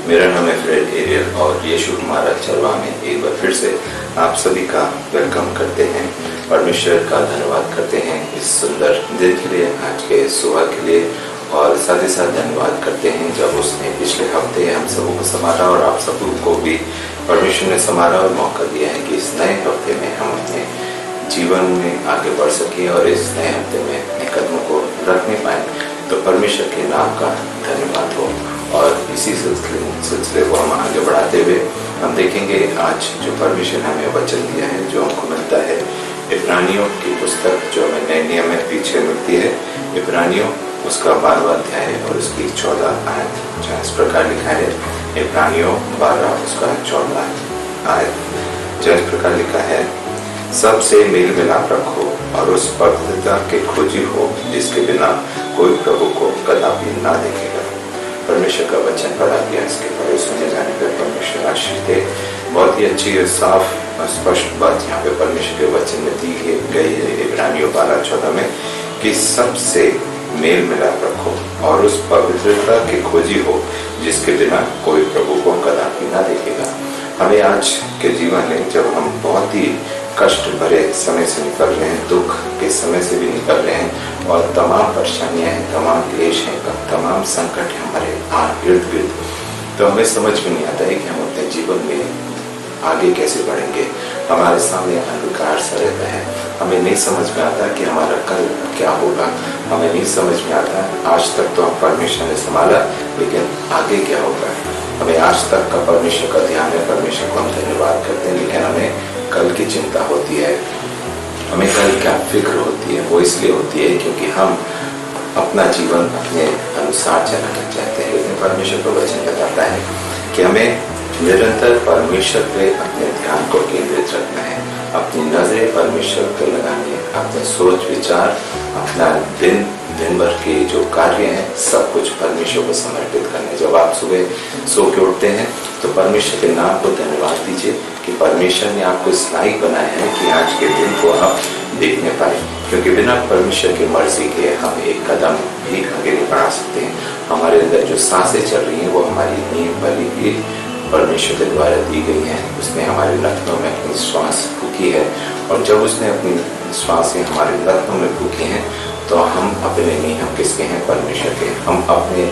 मेरा नाम है फ्रेड एरियल और यीशु हमारा चरवाहा में एक बार फिर से आप सभी का वेलकम करते हैं। परमेश्वर का धन्यवाद करते हैं इस सुंदर दिन के लिए, आज के सुबह के लिए, और साथ ही साथ धन्यवाद करते हैं जब उसने पिछले हफ्ते हम सबों को संभाला और आप सबों को भी परमेश्वर ने संभाला और मौका दिया है कि इस नए हफ्ते में हम अपने जीवन में आगे बढ़ सके और इस नए हफ्ते में अपने कदमों को रखने पाए। तो परमेश्वर के नाम का धन्यवाद हो। और इसी सिलसिले को हम आगे बढ़ाते हुए हम देखेंगे आज जो परमेश्वर हमें वचन दिया है, जो हमको मिलता है इब्रानियों की पुस्तक जो हमें नए नियम में पीछे मिलती है। इब्रानियों उसका 12वां अध्याय और उसकी 14 आयत जहाँ इस प्रकार लिखा है। इब्रानियों 12 उसका 14 आयत जहाँ इस प्रकार लिखा है, सबसे मेल मिलाप रखो और उस पवित्रता के खोजी हो जिसके बिना कोई प्रभु को कदापि ना देखेगा। परमेश्वर का वचन पढ़ा गया, इसके पढ़े सुने जाने पर परमेश्वर आशीष दे। बहुत ही अच्छी और साफ और स्पष्ट बात यहाँ पे परमेश्वर के वचन में दी गई है इब्रानियों 12:14 में कि सबसे मेल मिलाप रखो और उस पवित्रता की खोजी हो जिसके बिना कोई प्रभु को कदापि ना देखेगा। हमें आज के जीवन में जब हम बहुत ही कष्ट भरे समय से निकल रहे हैं, दुख के समय से भी निकल रहे हैं और तमाम परेशानियां हैं, तमाम क्लेश हैं, तमाम संकट हैं हमारे इर्द गिर्द, तो हमें समझ में नहीं आता है कि हम अपने जीवन में आगे कैसे बढ़ेंगे। हमारे सामने अंधकार सा रहता है, हमें नहीं समझ में आता कि हमारा कल क्या होगा, हमें नहीं समझ में आता। आज तक तो हम परमेश्वर ने संभाला, लेकिन आगे क्या होगा। हमें आज तक का परमेश्वर का ध्यान है, परमेश्वर को हम धन्यवाद करते हैं, लेकिन हमें कल की चिंता होती है, हमें कल क्या फिक्र होती है। वो इसलिए होती है क्योंकि हम अपना जीवन अपने अनुसार चलाना चाहते हैं। लेकिन परमेश्वर का वचन बताता है कि हमें निरंतर परमेश्वर पे अपने ध्यान को केंद्रित रखना है, अपनी नजरें परमेश्वर पर लगानी है, अपने सोच विचार, अपना दिन भर के जो कार्य हैं सब कुछ परमेश्वर को समर्पित करने। जब आप सुबह सो के उठते हैं तो परमेश्वर के नाम को धन्यवाद दीजिए कि परमेश्वर ने आपको इस लायक बनाया है कि आज के दिन को आप देखने पाए, क्योंकि बिना परमेश्वर की मर्जी के हम एक कदम भी आगे नहीं बढ़ा सकते हैं। हमारे अंदर जो सांसें चल रही हैं वो हमारी नींव वाली भी परमेश्वर के द्वारा दी गई है। उसने हमारे नथनों में अपनी श्वास फूकी है, और जब उसने अपनी श्वासें हमारे नथनों में फूकी हैं तो हम अपने नहीं, हम किसके हैं? परमेश्वर के। हम अपने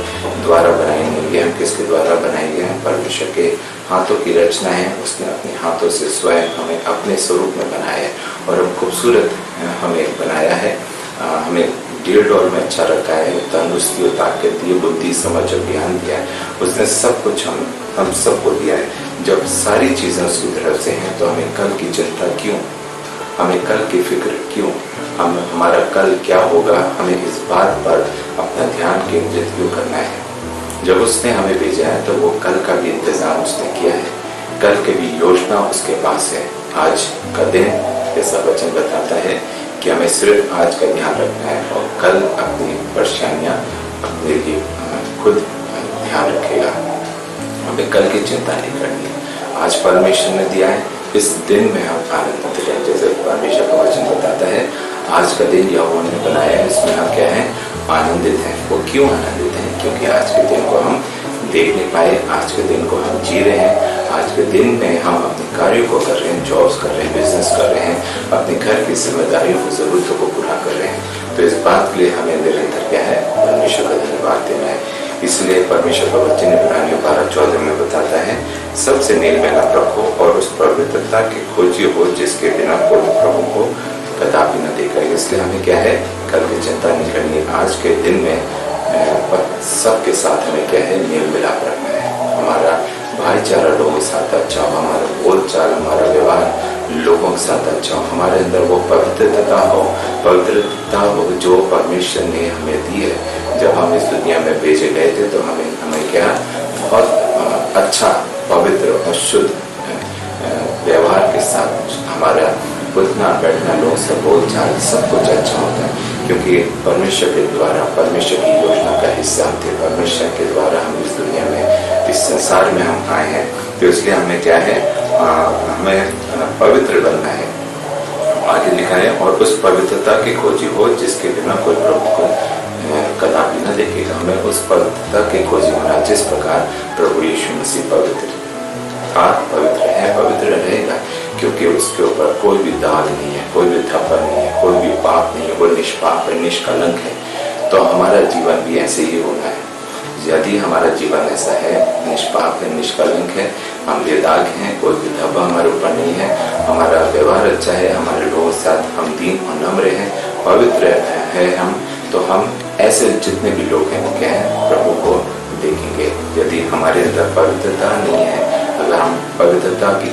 द्वारा बनाए नहीं, हम किसके द्वारा बनाए गए हैं? परमेश्वर के हाथों की रचना है। उसने अपने हाथों से स्वयं हमें अपने स्वरूप में बनाया है और हम खूबसूरत हमें बनाया है। हमें डेढ़ डोर में अच्छा रखा है, तंदुरुस्ती और ताकत दी, बुद्धि समझ और ज्ञान दिया है। उसने सब कुछ हम सबको दिया है। जब सारी चीजें उसकी तरफ से हैं तो हमें कल की चिंता क्यों, हमें कल की फिक्र क्यों, हमारा कल क्या होगा, हमें इस बात पर अपना ध्यान केंद्रित क्यों करना है। जब उसने हमें भेजा है तो वो कल का भी इंतजाम उसने किया है, कल की भी योजना उसके पास है। आज का दिन जैसा वचन बताता है कि हमें सिर्फ आज का ध्यान रखना है और कल अपनी परेशानियां अपने लिए खुद ध्यान रखेगा। हमें कल की चिंता नहीं करनी है। आज परमेश्वर ने दिया है, इस दिन में हम आनंदित रहें। जैसे परमेश्वर का वचन बताता है, आज का दिन यहोवा ने बनाया है, इसमें हम क्या है? आनंदित हैं। वो क्यों आनंदित हैं? क्योंकि आज के दिन को हम देख नहीं पाए, आज के दिन को हम जी रहे हैं, आज के दिन में हम अपने कार्यों को कर रहे हैं, जॉब्स कर रहे हैं, बिजनेस कर रहे हैं, अपने घर की जिम्मेदारियों को, जरूरतों को पूरा कर रहे हैं। तो इस बात के लिए हमें निरंतर क्या है? परमेश्वर का धन्यवाद देना है। इसलिए परमेश्वर का वचन इब्रानियों 12:14 में बताता है, सबसे मेल मिलाप रखो और उस पवित्रता की खोजी हो जिसके बिना कोई प्रभु को कदापि न देखा। इसलिए हमें क्या है? कल की चिंता नहीं करनी। आज के दिन में सबके साथ हमें क्या है? मेल मिलाप रखना है। हमारा भाईचारा लोगों के साथ अच्छा हो, हमारा बोलचाल, हमारा व्यवहार लोगों के साथ अच्छा हो, हमारे अंदर वो पवित्रता हो जो परमेश्वर ने हमें दी है। जब हम इस दुनिया में भेजे गए थे तो हमें क्या? बहुत अच्छा, पवित्र और शुद्ध व्यवहार के साथ हमारा उठना बैठना, लोग से बोलचाल सब कुछ अच्छा होता है, क्योंकि परमेश्वर के द्वारा, परमेश्वर की योजना का हिस्सा थे। परमेश्वर के द्वारा हम इस दुनिया में, इस संसार में हम आए हैं। तो इसलिए हमें क्या है? हमें पवित्र बनना है। आगे लिखा है, और उस पवित्रता की खोजी हो जिसके बिना कोई प्रभु को कदापि न देखेगा। हमें उस पवित्रता के खोजी होना जिस प्रकार प्रभु यीशु मसीह पवित्र था, पवित्र है, पवित्र रहेगा, क्योंकि उसके ऊपर कोई भी दाग नहीं है, कोई भी धब्बा नहीं है, कोई भी पाप नहीं है, वो निष्पाप है, निष्कलंक है। तो हमारा जीवन भी ऐसे ही होना है। यदि हमारा जीवन ऐसा है, निष्पाप है, निष्कलंक है, हम बेदाग हैं, कोई भी धब्बा हमारे ऊपर नहीं है, हमारा व्यवहार अच्छा है, हमारे लोगों के साथ हम दीन और नम्र हैं, पवित्र है हम, तो हम ऐसे जितने भी लोग हैं वो क्या है, प्रभु को देखेंगे। यदि हमारे अंदर पवित्रता नहीं है, अगर हम पवित्रता की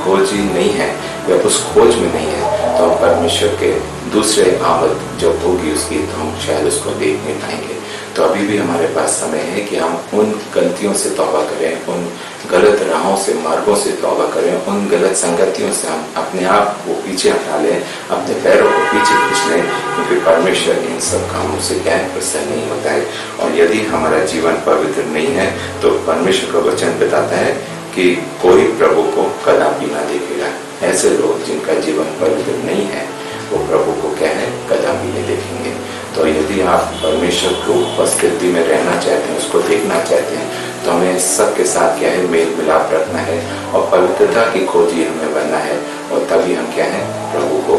खोज नहीं है या उस खोज में नहीं है, तो हम परमेश्वर के दूसरे आमद जब होगी उसकी, तो हम शायद उसको देख नहीं पाएंगे। तो अभी भी हमारे पास समय है कि हम उन गलतियों से तौबा करें, उन गलत राहों से, मार्गों से तौबा करें, उन गलत संगतियों से हम अपने आप को पीछे हटा लें, अपने पैरों को पीछे खींच लें, क्योंकि परमेश्वर इन सब कामों से क्या है, प्रसन्न नहीं होता है। और यदि हमारा जीवन पवित्र नहीं है, तो परमेश्वर का वचन बताता है कि कोई प्रभु को कदापि ना देखेगा। ऐसे लोग जिनका जीवन पवित्र नहीं है, वो प्रभु को क्या है, कदापि नहीं देखेंगे। तो यदि आप परमेश्वर को उपस्थिति में रहना चाहते हैं, उसको देखना चाहते हैं, तो हमें सबके साथ क्या है, मेल मिलाप रखना है और पवित्रता की खोजी हमें बनना है, और तभी हम क्या है, प्रभु को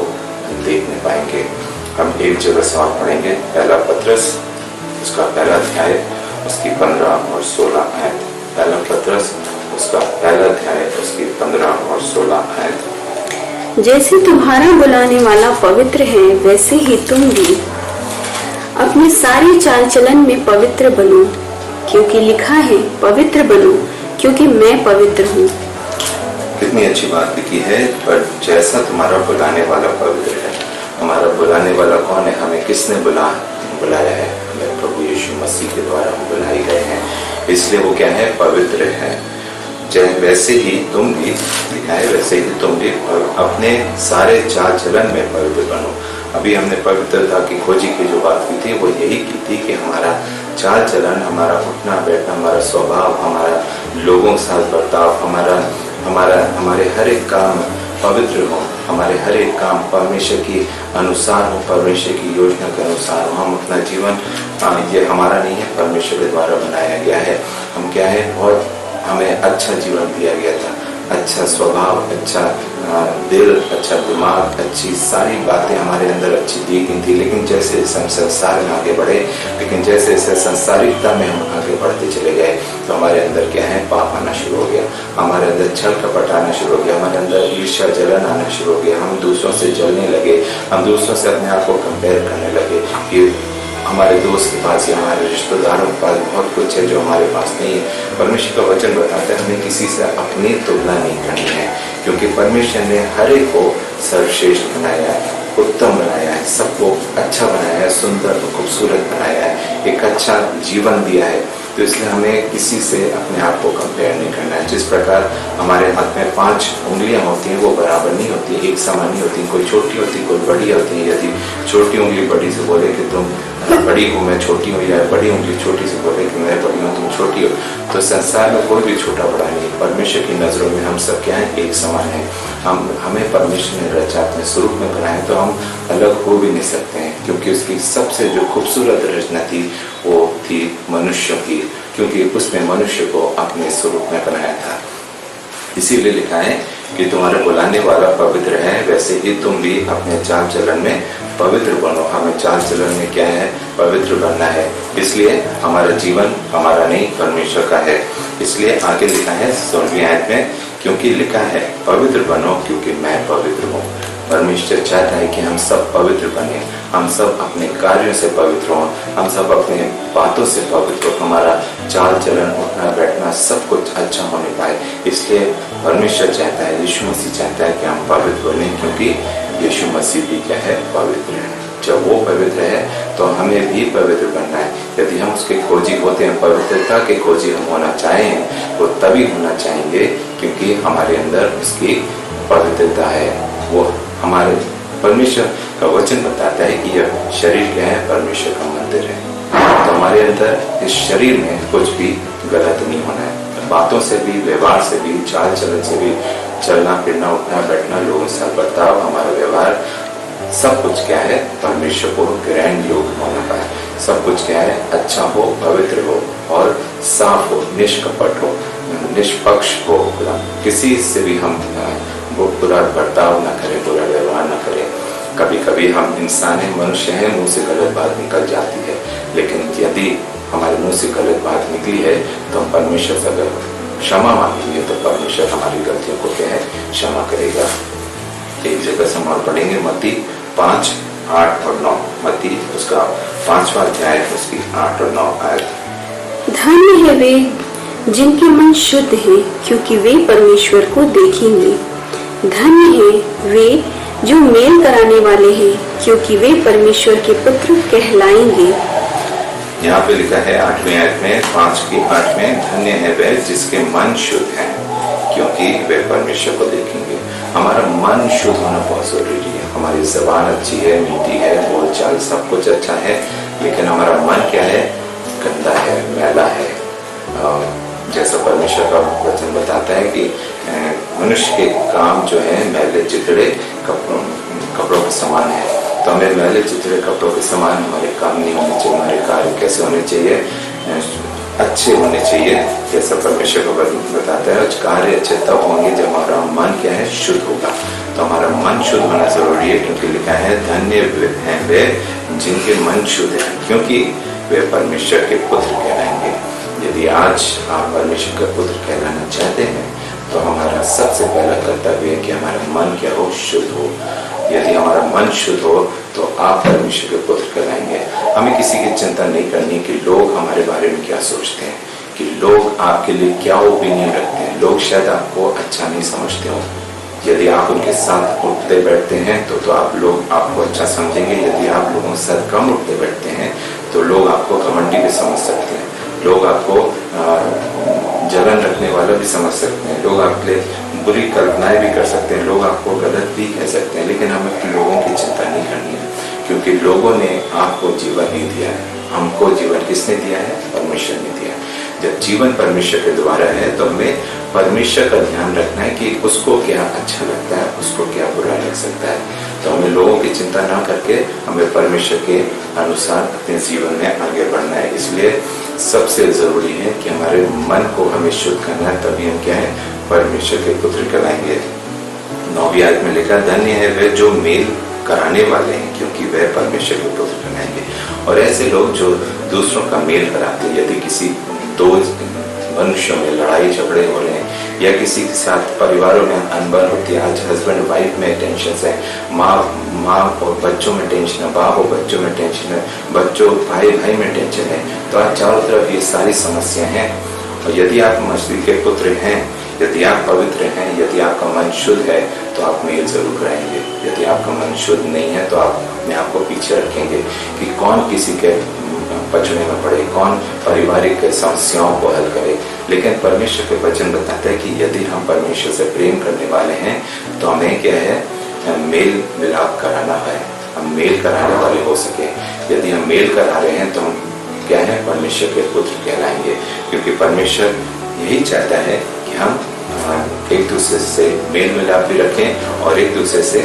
देखने पाएंगे। हम एक जगह से और पढ़ेंगे, पहला पत्रस उसका पहला अध्याय उसकी 15 और 16 आयत। पहला पत्रस उसका पहला अध्याय उसकी 15 और 16 आयत। जैसे तुम्हारा बुलाने वाला पवित्र है, वैसे ही तुम भी अपने सारे चाल चलन में पवित्र बनो, क्योंकि लिखा है, पवित्र बनो क्योंकि मैं पवित्र हूँ। कितनी अच्छी बात लिखी है। पर जैसा तुम्हारा बुलाने वाला पवित्र है, हमारा बुलाने वाला कौन है, हमें किसने बुलाया है, हमें प्रभु यीशु मसीह के द्वारा हम बुलाए गए हैं, इसलिए वो क्या है, पवित्र है। वैसे ही तुम भी, लिखा है, वैसे ही तुम भी अपने सारे चाल चलन में पवित्र बनो। अभी हमने पवित्रता की खोजी की जो बात की थी, वो यही की थी कि हमारा चाल चलन, हमारा उठना बैठना, हमारा स्वभाव, हमारा लोगों के साथ बर्ताव, हमारे हर एक काम पवित्र हो, हमारे हर एक काम परमेश्वर की अनुसार हो, परमेश्वर की योजना के अनुसार हो। हम अपना जीवन, ये हमारा नहीं है, परमेश्वर के द्वारा बनाया गया है। हम क्या है, बहुत हमें अच्छा जीवन दिया गया था, अच्छा स्वभाव, अच्छा दिल, अच्छा दिमाग, अच्छी सारी बातें हमारे अंदर अच्छी दी गई थी। लेकिन जैसे हम संसार में आगे बढ़े, लेकिन जैसे जैसे संसारिकता में हम आगे बढ़ते चले गए, तो हमारे अंदर क्या है, पाप आना शुरू हो गया, हमारे अंदर छल कपट आना शुरू हो गया, हमारे अंदर ईर्ष्या जलन आना शुरू हो गया, हम दूसरों से जलने लगे, हम दूसरों से अपने आप को कंपेयर करने लगे कि हमारे दोस्त के पास या हमारे रिश्तेदारों के पास बहुत कुछ है जो हमारे पास नहीं है। परमेश्वर का वचन बताता है हमें किसी से अपनी तुलना नहीं करनी है, क्योंकि परमेश्वर ने हर एक को सर्वश्रेष्ठ बनाया है, उत्तम बनाया है, सबको अच्छा बनाया है, सुंदर खूबसूरत बनाया है, एक अच्छा जीवन दिया है। तो इसलिए हमें किसी से अपने आप को कंपेयर नहीं करना है। जिस प्रकार हमारे हाथ में 5 उंगलियां होती हैं, वो बराबर नहीं होती, एक समान नहीं होती, कोई छोटी होती, कोई बड़ी होती है। यदि छोटी उंगली बड़ी से बोले कि तुम बड़ी हो, मैं छोटी हूँ, या बड़ी उंगली छोटी से बोले कि मैं बड़ी हूँ, तुम छोटी हो, तो संसार में कोई भी छोटा बड़ा नहीं। परमेश्वर की नजरों में हम सब क्या है, एक समान है। हमें परमेश्वर ने रचा अपने स्वरूप में बनाया, तो हम अलग हो भी नहीं सकते हैं, क्योंकि उसकी सबसे जो खूबसूरत रचना थी वो थी मनुष्यों की, क्योंकि उसने मनुष्य को अपने स्वरूप में बनाया था। इसीलिए लिखा है कि तुम्हारे बुलाने वाला पवित्र है, वैसे ही तुम भी अपने चाल चलन में पवित्र बनो। हमें चाल चलन में क्या है, पवित्र बनना है। इसलिए हमारा जीवन हमारा नहीं, परमेश्वर का है। इसलिए आगे लिखा है 16वीं आयत में, क्योंकि लिखा है, पवित्र बनो क्योंकि मैं पवित्र हूँ। परमेश्वर चाहता है कि हम सब पवित्र बने, हम सब अपने कार्यों से पवित्र हों, हम सब अपने बातों से पवित्र हो, हमारा चाल चलन, उठना बैठना सब कुछ अच्छा होने पाए। इसलिए परमेश्वर चाहता है, यीशु मसीह चाहता है कि हम पवित्र बने, क्योंकि यीशु मसीह भी क्या है, पवित्र है। जब वो पवित्र है तो हमें भी पवित्र बनना है। यदि हम उसके खोजी होते हैं, पवित्रता के खोजी हम होना चाहें, वो तभी होना चाहेंगे क्योंकि हमारे अंदर उसकी पवित्रता है। वो हमारे परमेश्वर का वचन बताता है कि यह शरीर क्या है, परमेश्वर का मंदिर है। तो हमारे अंदर इस शरीर में कुछ भी गलत नहीं होना है, बातों से भी, व्यवहार से भी, चाल चलन से भी, चलना फिरना, उठना बैठना, लोगों के साथ बर्ताव, हमारा व्यवहार, सब कुछ क्या है, परमेश्वर को ग्रहण योग्य होना पाए। सब कुछ क्या है, अच्छा हो, पवित्र हो और साफ हो, निष्कपट हो, निष्पक्ष हो। किसी से भी हम वो बुरा बर्ताव ना करें, बुरा व्यवहार ना करें। कभी कभी हम इंसान हैं, मनुष्य हैं, मुंह से गलत बात निकल जाती है, लेकिन यदि हमारे मुंह से गलत बात निकली है तो हम परमेश्वर से अगर क्षमा मांगेंगे तो परमेश्वर हमारी गलतियों को क्या है, क्षमा करेगा। एक जगह से हम और पढ़ेंगे मत्ती 5, 8 और 9। मत्ती उसका 5वां अध्याय, उसकी 8 और 9 आयत। धन्य है वे जिनके मन शुद्ध हैं, क्योंकि वे परमेश्वर को देखेंगे। धन्य है वे जो मेल कराने वाले हैं, क्योंकि वे परमेश्वर के पुत्र कहलाएंगे। यहाँ पे लिखा है 8वें आयत में, 5 की 8 में, धन्य है वे जिसके मन शुद्ध हैं, क्योंकि वे परमेश्वर को देखेंगे। हमारा मन शुद्ध होना बहुत जरूरी है। हमारी जबान अच्छी है, मीठी है, बोलचाल सब कुछ अच्छा है, लेकिन हमारा मन क्या है, गंदा है, मैला है। जैसा परमेश्वर का वचन बताता है कि मनुष्य के काम जो है मैले चिथड़े कपड़ों के समान है। तो हमें मैले चिथड़े कपड़ों के समान हमारे काम नहीं होने चाहिए। हमारे कार्य कैसे होने चाहिए, अच्छे होने चाहिए, जैसा परमेश्वर का वचन बताता है। कार्य अच्छे तब होंगे जब हमारा मन क्या है, शुद्ध होगा। तो हमारा मन शुद्ध होना जरूरी है, क्योंकि लिखा है धन्य हैं वे जिनके मन शुद्ध है, क्योंकि वे परमेश्वर के पुत्र कहलाएंगे। यदि आज आप परमेश्वर का पुत्र कहलाना चाहते हैं तो हमारा सबसे पहला कर्तव्य है कि हमारा मन क्या हो, शुद्ध हो। यदि हमारा मन शुद्ध हो तो आप परमेश्वर के पुत्र कहलाएंगे। हमें किसी की चिंता नहीं करनी कि लोग हमारे बारे में क्या सोचते हैं, कि लोग आपके लिए क्या ओपिनियन रखते हैं। लोग शायद आपको अच्छा नहीं समझते हो। यदि आप उनके साथ उठते बैठते हैं तो आप लोग आपको अच्छा समझेंगे। यदि आप लोगों के साथ कम उठते बैठते हैं तो लोग आपको घमंडी भी समझ सकते हैं। लोग आपको जलन रखने वाला भी समझ सकते हैं। लोग आपके लिए बुरी कल्पनाएं भी कर सकते हैं। लोग आपको गलत भी कह सकते हैं, लेकिन हमें लोगों की चिंता नहीं करनी है, क्योंकि लोगों ने आपको जीवन नहीं दिया है। हमको जीवन किसने दिया है, परमेश्वर ने दिया है। जब जीवन परमेश्वर के द्वारा है तो हमें परमेश्वर का ध्यान रखना है कि उसको क्या अच्छा लगता है, उसको क्या बुरा लग सकता है। तो हमें लोगों की चिंता ना करके हमें परमेश्वर के अनुसार अपने जीवन में आगे बढ़ना है। इसलिए सबसे जरूरी है कि हमारे मन को हमें शुद्ध करना है, तभी हम क्या है, परमेश्वर के पुत्र कहलाएंगे। 9वीं आयत में लिखा, धन्य है वे जो मेल कराने वाले हैं, क्योंकि वह परमेश्वर के पुत्र कहलाएंगे। और ऐसे लोग जो दूसरों का मेल कराते हैं। यदि किसी दो मनुष्यों में लड़ाई झगड़े हो रहे हैं या किसी के साथ परिवारों में अनबन होती है, आज हस्बैंड वाइफ में टेंशन है, माँ और बच्चों में टेंशन है, बाप और बच्चों में टेंशन है, बच्चों भाई में टेंशन है, तो आज चारों तरफ ये सारी समस्या हैं। और यदि आप मसीह के पुत्र हैं, यदि आप पवित्र हैं, यदि आपका मन शुद्ध है तो आप मेल जरूर कराएंगे। यदि आपका मन शुद्ध नहीं है तो आप अपने आप को पीछे रखेंगे कि कौन किसी के पचने में पड़े, कौन पारिवारिक समस्याओं को हल करे। लेकिन परमेश्वर के वचन बताता है कि यदि हम परमेश्वर से प्रेम करने वाले हैं तो हमें क्या है, मेल मिलाप कराना है। हम मेल कराने वाले हो सके। यदि हम मेल करा रहे हैं तो हम क्या है, परमेश्वर के पुत्र कहलाएंगे, क्योंकि परमेश्वर यही चाहता है कि हम एक दूसरे से मेल मिलाप भी रखें और एक दूसरे से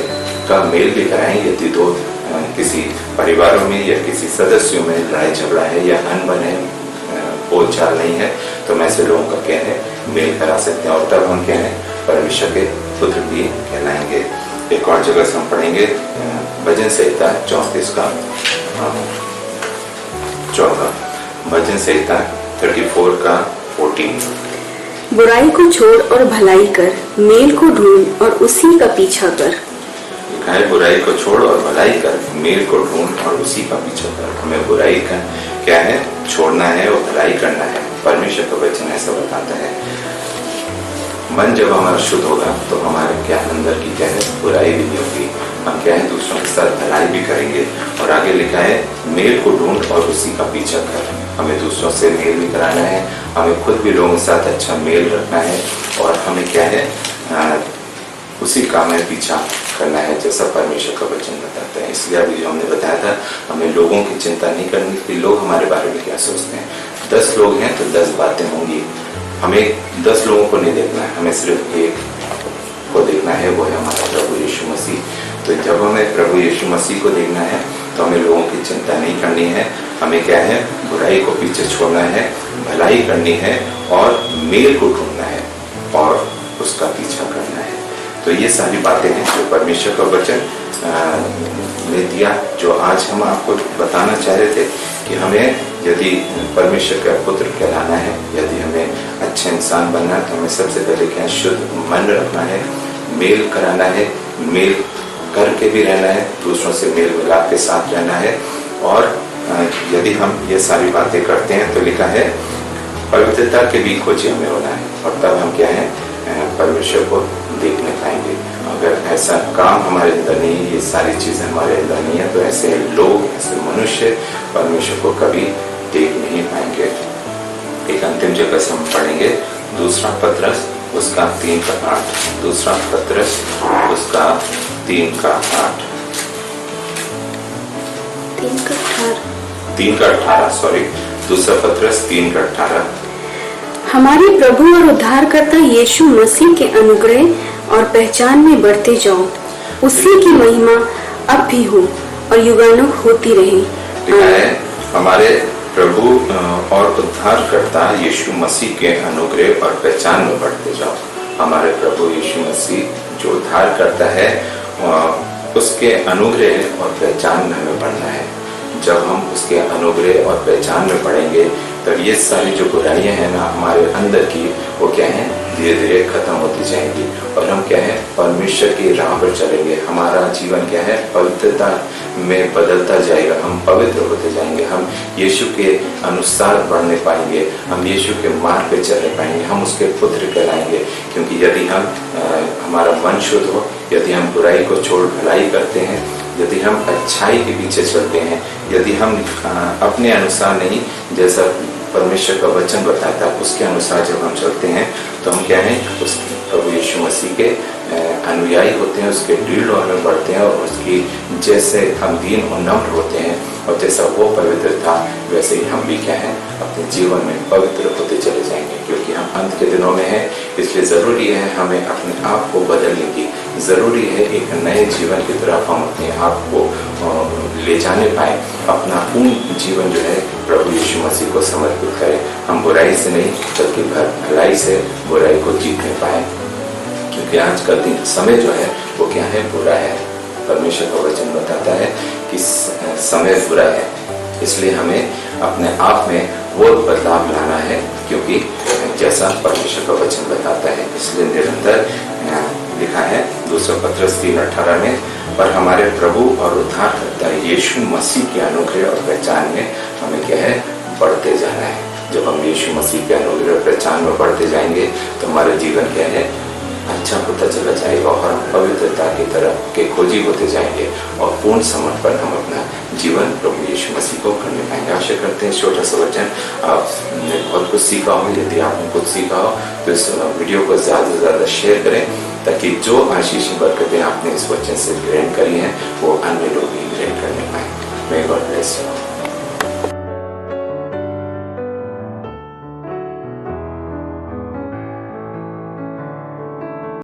का मेल भी कराएं। यदि दो किसी परिवारों में या किसी सदस्यों में लड़ाई झगड़ा है या अनबन है, बोलचाल नहीं है, तो हम ऐसे लोगों का क्या है, मेल करा सकते हैं और तब हम क्या है, परमेश्वर के पुत्र भी कहलाएंगे। एक और जगह से हम पढ़ेंगे भजन संहिता 34 का 14, भजन संहिता 34 का 14। बुराई को छोड़ और भलाई कर, मेल को ढूंढ और उसी का पीछा कर। लिखा है बुराई को छोड़ और भलाई कर, मेल को ढूंढ और उसी का पीछा कर। हमें बुराई का क्या है, छोड़ना है और भलाई करना है। परमेश्वर का वचन ऐसा बताता है। मन जब हमारा शुद्ध होगा तो हमारे क्या अंदर की क्या है, बुराई भी नहीं होगी। हम क्या है, दूसरों के साथ भलाई भी करेंगे। और आगे लिखा है मेल को ढूंढ और उसी का पीछा कर। हमें दूसरों से मेल भी कराना है, हमें खुद भी लोगों के साथ अच्छा मेल रखना है और हमें क्या है, उसी का हमें पीछा करना है, जैसा परमेश्वर का वचन बताता है। इसलिए अभी जो हमने बताया था, हमें लोगों की चिंता नहीं करनी कि लोग हमारे बारे में क्या सोचते हैं। 10 लोग हैं तो 10 बातें होंगी। हमें 10 लोगों को नहीं देखना है, हमें सिर्फ एक को देखना है, वो है हमारा प्रभु यीशु मसीह। तो जब हमें प्रभु यीशु मसीह को देखना है तो तो हमें लोगों की चिंता नहीं करनी है। हमें क्या है, बुराई को पीछे छोड़ना है, भलाई करनी है और मेल को ढूंढना है और उसका पीछा करना है। तो ये सारी बातें हैं जो परमेश्वर का वचन ने दिया, जो आज हम आपको बताना चाह रहे थे कि हमें यदि परमेश्वर का पुत्र कहलाना है, यदि हमें अच्छा इंसान बनना है, तो हमें सबसे पहले क्या, शुद्ध मन रखना है, मेल कराना है, मेल करके भी रहना है, दूसरों से मेल मिलाप के साथ रहना है। और यदि हम ये सारी बातें करते हैं तो लिखा है पवित्रता के भी खोजी हमें होना है, और तब हम क्या है, परमेश्वर को देखने पाएंगे। अगर ऐसा काम हमारे अंदर नहीं है, ये सारी चीजें हमारे अंदर नहीं है, तो ऐसे लोग, ऐसे मनुष्य परमेश्वर को कभी देख नहीं पाएंगे। एक अंतिम जगह से हम पढ़ेंगे दूसरा पत्रस उसका 3:8, दूसरा पत्रस उसका 3:8, 3:18 सॉरी, दूसरा पत्रस 3:18। हमारे प्रभु और उद्धारकर्ता यीशु मसीह के अनुग्रह और पहचान में बढ़ते जाओ, उसी की महिमा अब भी हो और युगानुग होती रहे। लिखा है हमारे प्रभु और उद्धारकर्ता यीशु मसीह के अनुग्रह और पहचान में बढ़ते जाओ। हमारे प्रभु यीशु मसीह जो उद्धार करता है, उसके अनुग्रह और पहचान में हमें बढ़ना है। जब हम उसके अनुग्रह और पहचान में बढ़ेंगे तब ये सारी जो बुराइयां हैं ना हमारे अंदर की, वो क्या है, धीरे धीरे खत्म होती जाएंगी और हम क्या है, परमेश्वर की राह पर चलेंगे। हमारा जीवन क्या है, पवित्रता में बदलता जाएगा, हम पवित्र होते जाएंगे, हम यीशु के अनुसार बढ़ने पाएंगे, हम यीशु के मार्ग पे चलने पाएंगे, हम उसके पुत्र कहलाएंगे। क्योंकि यदि हम हमारा मन शुद्ध हो, यदि हम बुराई को छोड़ भलाई करते हैं, यदि हम अच्छाई के पीछे चलते हैं, यदि हम अपने अनुसार नहीं, जैसा परमेश्वर का वचन बताता है उसके अनुसार जब हम चलते हैं, तो हम क्या है, उस प्रभु यीशु मसीह के अनुयायी होते हैं, उसके ढील में बढ़ते हैं और उसकी जैसे हम दीन और नम्र होते हैं और जैसा वो पवित्र था वैसे ही हम भी क्या है, अपने जीवन में पवित्र होते चले जाएंगे। क्योंकि हम अंत के दिनों में हैं, इसलिए ज़रूरी है हमें अपने आप को बदलने की, ज़रूरी है एक नए जीवन की तरफ हम अपने आप को ले जाने पाए, अपना पूर्ण जीवन जो है प्रभु यीशु मसीह को समर्पित करें। हम बुराई से नहीं बल्कि भलाई से बुराई को जीतने पाए। क्योंकि आज का दिन समय जो है वो क्या है, बुरा है। परमेश्वर का वचन बताता है कि समय बुरा है, इसलिए हमें अपने आप में वो बदलाव लाना है, क्योंकि जैसा परमेश्वर का वचन बताता है। इसलिए निरंतर लिखा है दूसरा पत्रस 3:18 में, पर हमारे प्रभु और उद्धारकर्ता यीशु मसीह के अनुग्रह और पहचान में हमें क्या है, बढ़ते जाना है। जब हम यीशु मसीह के अनुग्रह और पहचान में बढ़ते जाएंगे तो हमारा जीवन क्या है, अच्छा होता चला जाएगा और हम पवित्रता की तरफ के खोजी होते जाएंगे और पूर्ण समर्पण हम अपना जीवन प्रभु यीशु मसीह को करने पाएंगे। आशा करते हैं छोटा सा वचन आपने बहुत कुछ सीखा हो। यदि आपने कुछ सीखा हो तो इस वीडियो को ज़्यादा से ज़्यादा शेयर करें, ताकि जो आशीष बरकतें आपने इस वचन से ग्रहण करी हैं वो अन्य लोग भी ग्रहण करने पाए। May God bless you.